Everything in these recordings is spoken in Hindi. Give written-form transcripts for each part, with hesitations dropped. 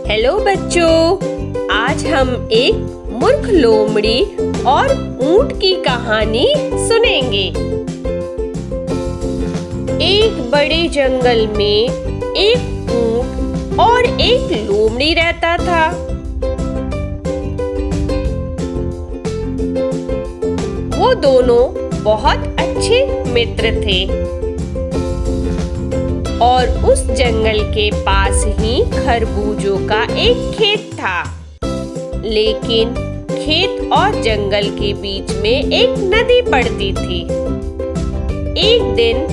हेलो बच्चों, आज हम एक मूर्ख लोमड़ी और ऊंट की कहानी सुनेंगे। एक बड़े जंगल में एक ऊंट और एक लोमड़ी रहता था। वो दोनों बहुत अच्छे मित्र थे और उस जंगल के पास ही खरबूजों का एक खेत था। लेकिन खेत और जंगल के बीच में एक नदी पड़ती थी। एक दिन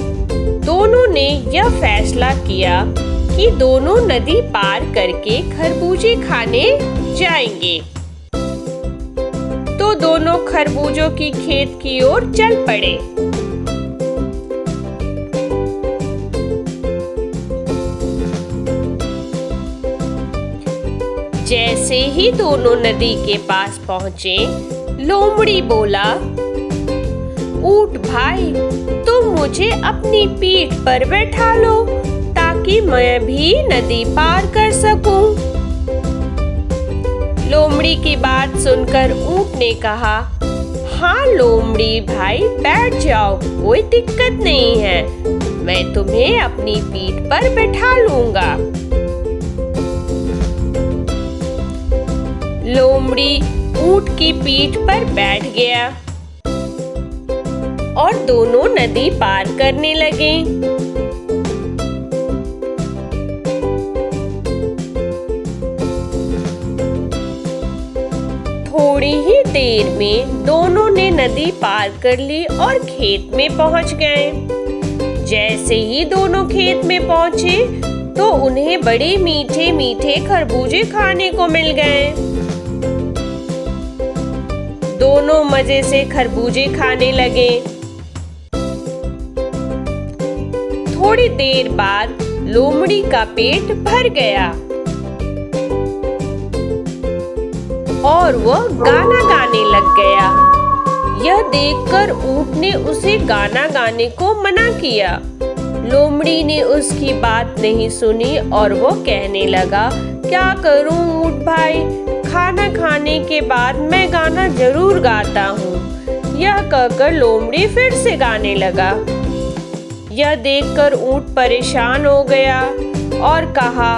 दोनों ने यह फैसला किया कि दोनों नदी पार करके खरबूजे खाने जाएंगे। तो दोनों खरबूजों की खेत की ओर चल पड़े। जैसे ही दोनों नदी के पास पहुंचे, लोमड़ी बोला, ऊंट भाई, तुम मुझे अपनी पीठ पर बैठा लो ताकि मैं भी नदी पार कर सकूं। लोमड़ी की बात सुनकर ऊंट ने कहा, हाँ लोमड़ी भाई, बैठ जाओ, कोई दिक्कत नहीं है, मैं तुम्हें अपनी पीठ पर बैठा लूंगा। लोमड़ी ऊंट की पीठ पर बैठ गया और दोनों नदी पार करने लगे। थोड़ी ही देर में दोनों ने नदी पार कर ली और खेत में पहुंच गए। जैसे ही दोनों खेत में पहुंचे तो उन्हें बड़े मीठे मीठे खरबूजे खाने को मिल गए। दोनों मजे से खरबूजे खाने लगे। थोड़ी देर बाद लोमड़ी का पेट भर गया और वह गाना गाने लग गया। यह देखकर ऊंट ने उसे गाना गाने को मना किया। लोमड़ी ने उसकी बात नहीं सुनी और वो कहने लगा, क्या करूं ऊंट भाई, खाना खाने के बाद मैं गाना जरूर गाता हूँ। यह कहकर लोमड़ी फिर से गाने लगा। यह देखकर ऊंट परेशान हो गया और कहा,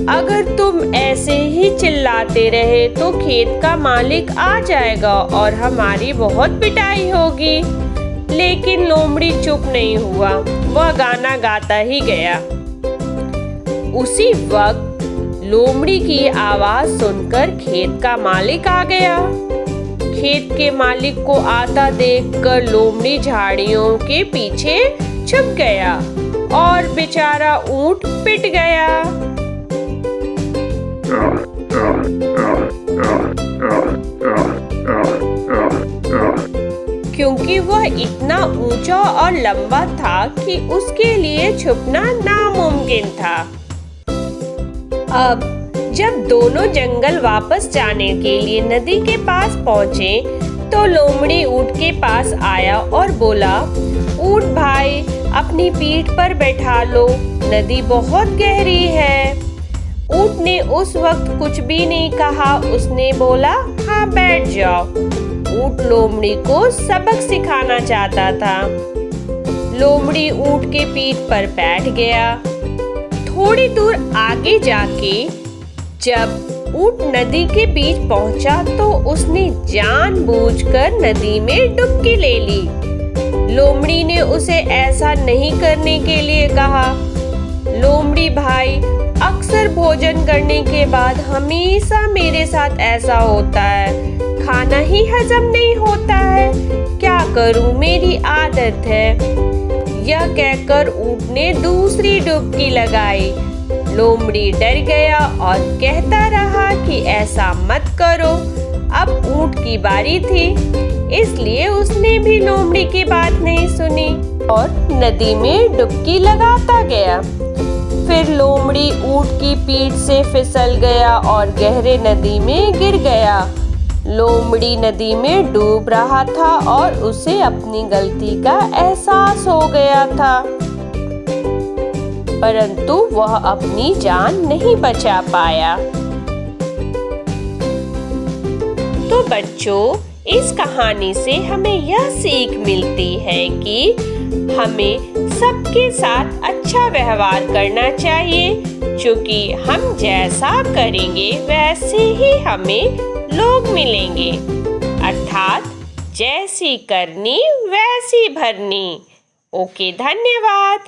अगर तुम ऐसे ही चिल्लाते रहे तो खेत का मालिक आ जाएगा और हमारी बहुत पिटाई होगी। लेकिन लोमड़ी चुप नहीं हुआ, वह गाना गाता ही गया। उसी वक्त लोमड़ी की आवाज सुनकर खेत का मालिक आ गया। खेत के मालिक को आता देखकर लोमड़ी झाड़ियों के पीछे छुप गया और बेचारा ऊंट पिट गया। क्योंकि वह इतना ऊंचा और लंबा था कि उसके लिए छुपना नामुमकिन था। अब जब दोनों जंगल वापस जाने के लिए नदी के पास पहुंचे तो लोमड़ी ऊंट के पास आया और बोला, ऊंट भाई, अपनी पीठ पर बैठा लो, नदी बहुत गहरी है। ऊंट ने उस वक्त कुछ भी नहीं कहा। उसने बोला, हाँ बैठ जाओ। ऊंट लोमड़ी को सबक सिखाना चाहता था। लोमड़ी ऊंट के पीठ पर बैठ गया। थोड़ी दूर आगे जाके जब ऊंट नदी के बीच पहुंचा तो उसने जानबूझकर नदी में डुबकी ले ली। लोमड़ी ने उसे ऐसा नहीं करने के लिए कहा, लोमड़ी भाई, अक्सर भोजन करने के बाद हमेशा मेरे साथ ऐसा होता है, खाना ही हजम नहीं होता है, क्या करूं, मेरी आदत है। यह कहकर ऊंट ने दूसरी डुबकी लगाई। लोमड़ी डर गया और कहता रहा कि ऐसा मत करो। अब ऊंट की बारी थी, इसलिए उसने भी लोमड़ी की बात नहीं सुनी और नदी में डुबकी लगाता गया। फिर लोमड़ी ऊंट की पीठ से फिसल गया और गहरे नदी में गिर गया। लोमड़ी नदी में डूब रहा था और उसे अपनी गलती का एहसास हो गया था। परंतु वह अपनी जान नहीं बचा पाया। तो बच्चों, इस कहानी से हमें यह सीख मिलती है कि हमें सबके साथ अच्छा व्यवहार करना चाहिए, क्योंकि हम जैसा करेंगे वैसे ही हमें लोग मिलेंगे। अर्थात जैसी करनी वैसी भरनी। ओके, धन्यवाद।